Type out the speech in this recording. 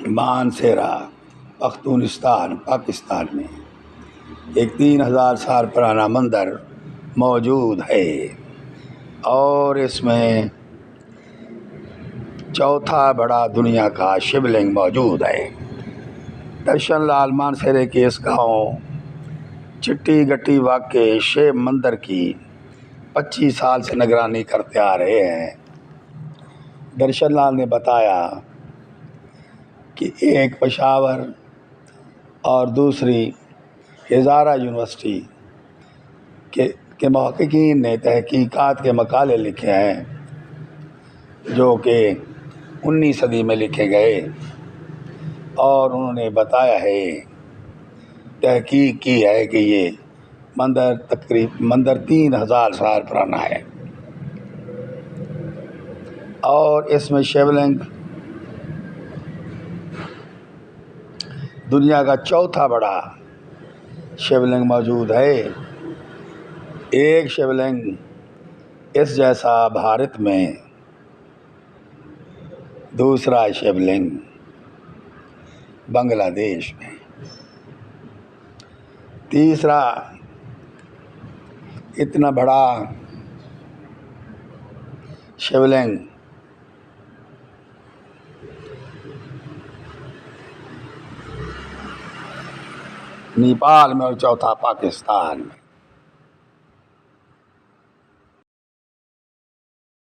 मानसेरा पख्तूनिस्तान पाकिस्तान में एक 3000 साल पुराना मंदिर मौजूद है और इसमें चौथा बड़ा दुनिया का शिवलिंग मौजूद है। दर्शन लाल मानसेरे के इस गाँव चिट्टी गट्टी वाक़े शिव मंदिर की 25 साल से निगरानी करते आ रहे हैं। दर्शन लाल ने बताया कि एक पेशावर और दूसरी हज़ारा यूनिवर्सिटी के महक़क़ीन ने तहक़ीक़ात के मकाले लिखे हैं जो कि 19 सदी में लिखे गए और उन्होंने बताया है, तहक़ीक़ की है कि ये मंदिर 3000 साल पुराना है और इसमें शिवलिंग दुनिया का चौथा बड़ा शिवलिंग मौजूद है। एक शिवलिंग इस जैसा भारत में, दूसरा शिवलिंग बांग्लादेश में, तीसरा इतना बड़ा शिवलिंग नेपाल में और चौथा पाकिस्तान में।